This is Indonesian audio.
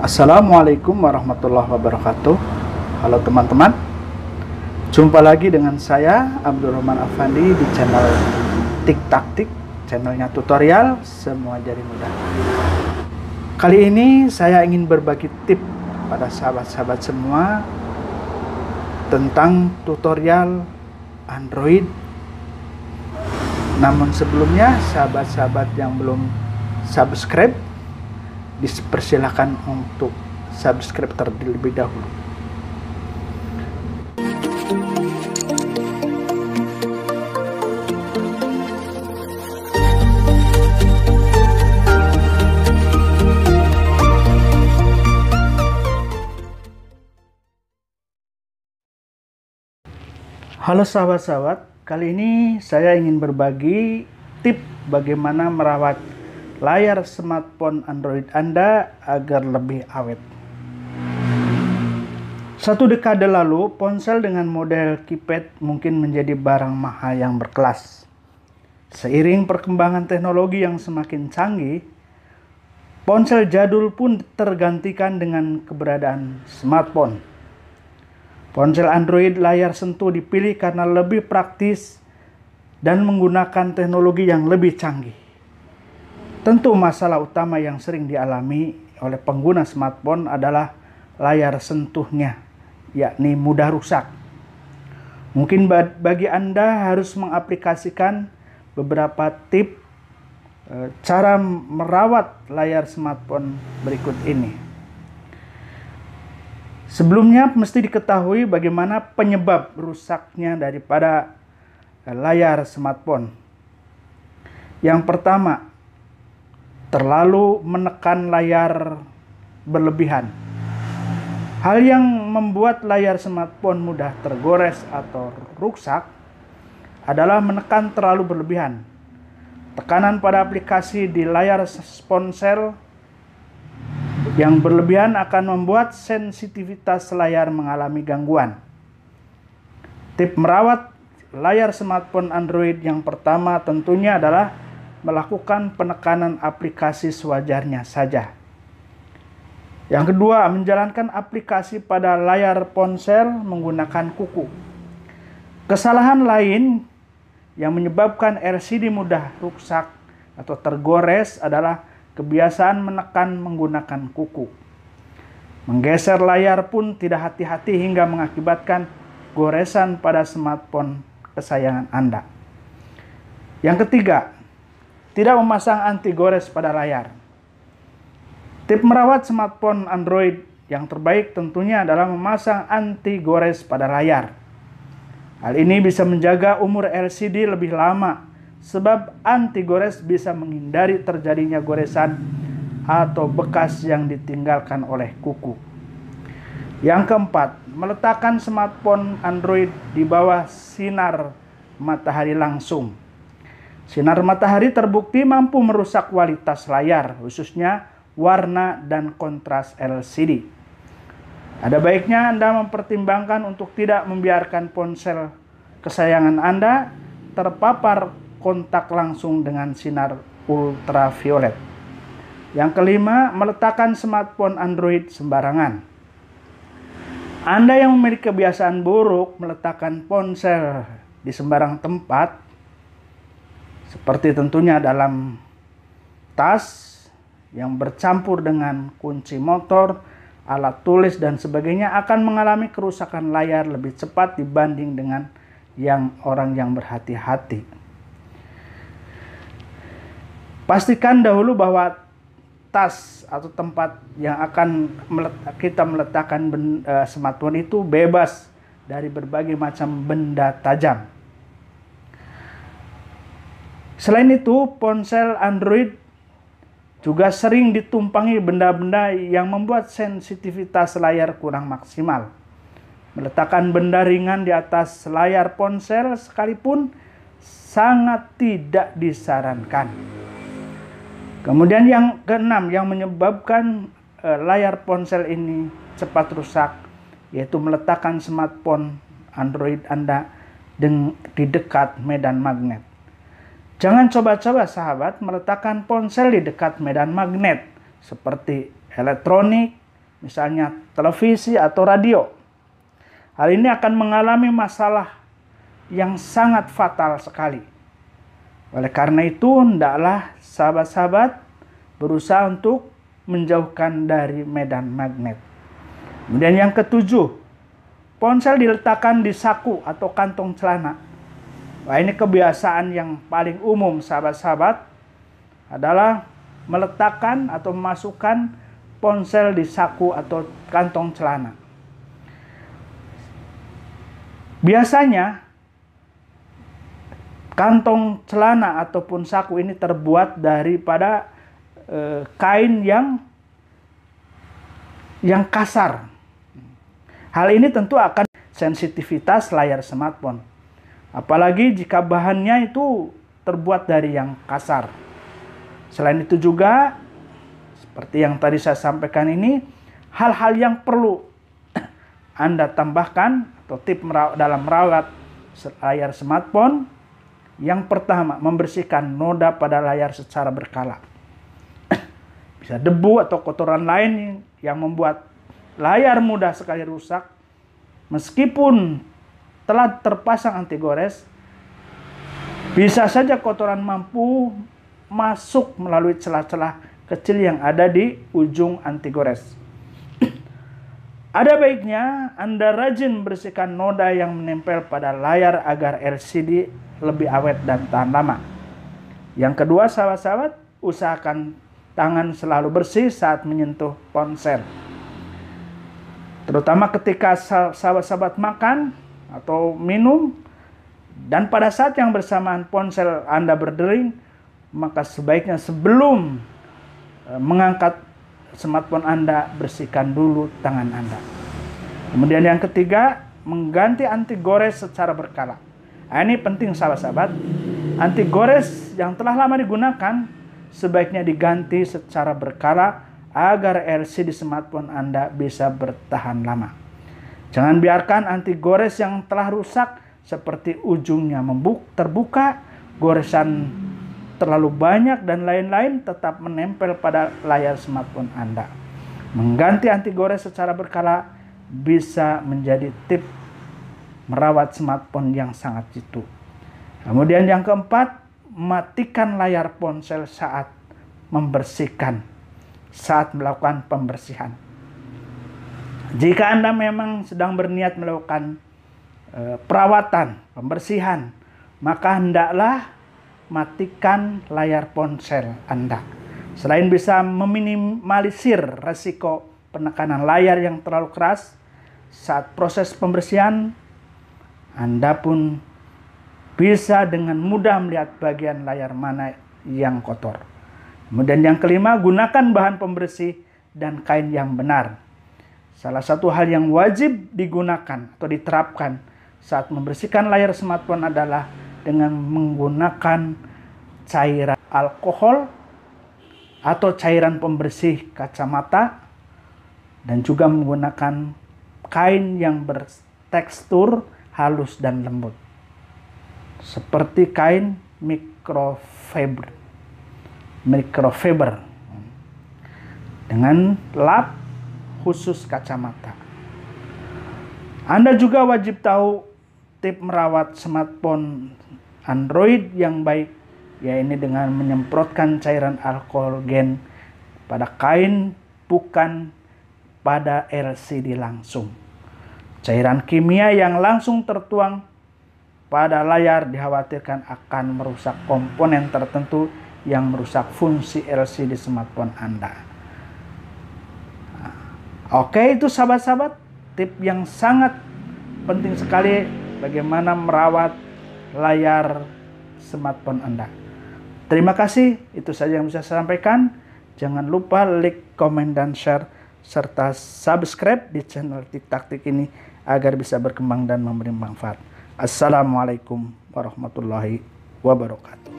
Assalamualaikum warahmatullahi wabarakatuh. Halo teman-teman, jumpa lagi dengan saya Abdul Rahman Afandi di channel Tik-Taktik, channelnya tutorial semua jari mudah. Kali ini saya ingin berbagi tip pada sahabat-sahabat semua tentang tutorial Android. Namun sebelumnya, sahabat-sahabat yang belum subscribe, dipersilakan untuk subscribe terlebih dahulu. Halo sahabat-sahabat, kali ini saya ingin berbagi tip bagaimana merawat layar smartphone Android Anda agar lebih awet. Satu dekade lalu, ponsel dengan model keypad mungkin menjadi barang mahal yang berkelas. Seiring perkembangan teknologi yang semakin canggih, ponsel jadul pun tergantikan dengan keberadaan smartphone. Ponsel Android layar sentuh dipilih karena lebih praktis dan menggunakan teknologi yang lebih canggih. Tentu masalah utama yang sering dialami oleh pengguna smartphone adalah layar sentuhnya, yakni mudah rusak. Mungkin bagi Anda harus mengaplikasikan beberapa tips cara merawat layar smartphone berikut ini. Sebelumnya mesti diketahui bagaimana penyebab rusaknya daripada layar smartphone. Yang pertama, terlalu menekan layar berlebihan. Hal yang membuat layar smartphone mudah tergores atau rusak adalah menekan terlalu berlebihan. Tekanan pada aplikasi di layar ponsel yang berlebihan akan membuat sensitivitas layar mengalami gangguan. Tip merawat layar smartphone Android yang pertama tentunya adalah melakukan penekanan aplikasi sewajarnya saja. Yang kedua, menjalankan aplikasi pada layar ponsel menggunakan kuku. Kesalahan lain yang menyebabkan LCD mudah rusak atau tergores adalah kebiasaan menekan menggunakan kuku. Menggeser layar pun tidak hati-hati hingga mengakibatkan goresan pada smartphone kesayangan Anda. Yang ketiga, tidak memasang anti gores pada layar. Tip merawat smartphone Android yang terbaik tentunya adalah memasang anti gores pada layar. Hal ini bisa menjaga umur LCD lebih lama sebab anti gores bisa menghindari terjadinya goresan atau bekas yang ditinggalkan oleh kuku. Yang keempat, meletakkan smartphone Android di bawah sinar matahari langsung. Sinar matahari terbukti mampu merusak kualitas layar, khususnya warna dan kontras LCD. Ada baiknya Anda mempertimbangkan untuk tidak membiarkan ponsel kesayangan Anda terpapar kontak langsung dengan sinar ultraviolet. Yang kelima, meletakkan smartphone Android sembarangan. Anda yang memiliki kebiasaan buruk meletakkan ponsel di sembarang tempat, seperti tentunya dalam tas yang bercampur dengan kunci motor, alat tulis dan sebagainya, akan mengalami kerusakan layar lebih cepat dibanding dengan orang yang berhati-hati. Pastikan dahulu bahwa tas atau tempat yang akan kita meletakkan smartphone itu bebas dari berbagai macam benda tajam. Selain itu, ponsel Android juga sering ditumpangi benda-benda yang membuat sensitivitas layar kurang maksimal. Meletakkan benda ringan di atas layar ponsel sekalipun sangat tidak disarankan. Kemudian yang keenam yang menyebabkan layar ponsel ini cepat rusak, yaitu meletakkan smartphone Android Anda di dekat medan magnet. Jangan coba-coba sahabat meletakkan ponsel di dekat medan magnet seperti elektronik, misalnya televisi atau radio. Hal ini akan mengalami masalah yang sangat fatal sekali. Oleh karena itu, hendaklah sahabat-sahabat berusaha untuk menjauhkan dari medan magnet. Kemudian yang ketujuh, ponsel diletakkan di saku atau kantong celana. Wah, ini kebiasaan yang paling umum sahabat-sahabat adalah meletakkan atau memasukkan ponsel di saku atau kantong celana. Biasanya kantong celana ataupun saku ini terbuat daripada kain yang kasar. Hal ini tentu akan sensitivitas layar smartphone. Apalagi jika bahannya itu terbuat dari yang kasar. Selain itu juga, seperti yang tadi saya sampaikan ini, hal-hal yang perlu Anda tambahkan atau tips dalam merawat layar smartphone. Yang pertama, membersihkan noda pada layar secara berkala. Bisa debu atau kotoran lain yang membuat layar mudah sekali rusak. Meskipun telah terpasang anti gores, bisa saja kotoran mampu masuk melalui celah-celah kecil yang ada di ujung anti gores. Ada baiknya Anda rajin bersihkan noda yang menempel pada layar agar LCD lebih awet dan tahan lama. Yang kedua, sahabat-sahabat, usahakan tangan selalu bersih saat menyentuh ponsel. Terutama ketika sahabat-sahabat makan atau minum, dan pada saat yang bersamaan ponsel Anda berdering, maka sebaiknya sebelum mengangkat smartphone Anda, bersihkan dulu tangan Anda. Kemudian yang ketiga, mengganti anti gores secara berkala. Nah, ini penting sahabat-sahabat. Anti gores yang telah lama digunakan sebaiknya diganti secara berkala agar LCD smartphone Anda bisa bertahan lama. Jangan biarkan anti gores yang telah rusak seperti ujungnya terbuka, goresan terlalu banyak dan lain-lain tetap menempel pada layar smartphone Anda. Mengganti anti gores secara berkala bisa menjadi tips merawat smartphone yang sangat jitu. Kemudian yang keempat, matikan layar ponsel saat melakukan pembersihan. Jika Anda memang sedang berniat melakukan perawatan, pembersihan, maka hendaklah matikan layar ponsel Anda. Selain bisa meminimalisir resiko penekanan layar yang terlalu keras saat proses pembersihan, Anda pun bisa dengan mudah melihat bagian layar mana yang kotor. Kemudian yang kelima, gunakan bahan pembersih dan kain yang benar. Salah satu hal yang wajib digunakan atau diterapkan saat membersihkan layar smartphone adalah dengan menggunakan cairan alkohol atau cairan pembersih kacamata, dan juga menggunakan kain yang bertekstur halus dan lembut seperti kain microfiber dengan lap khusus kacamata. Anda juga wajib tahu tips merawat smartphone Android yang baik, yaitu dengan menyemprotkan cairan alkohol gen pada kain, bukan pada LCD langsung. Cairan kimia yang langsung tertuang pada layar dikhawatirkan akan merusak komponen tertentu yang merusak fungsi LCD smartphone Anda. Oke, itu sahabat-sahabat, tips yang sangat penting sekali bagaimana merawat layar smartphone Anda. Terima kasih, itu saja yang bisa saya sampaikan. Jangan lupa like, komen, dan share, serta subscribe di channel Tik-Taktik ini agar bisa berkembang dan memberi manfaat. Assalamualaikum warahmatullahi wabarakatuh.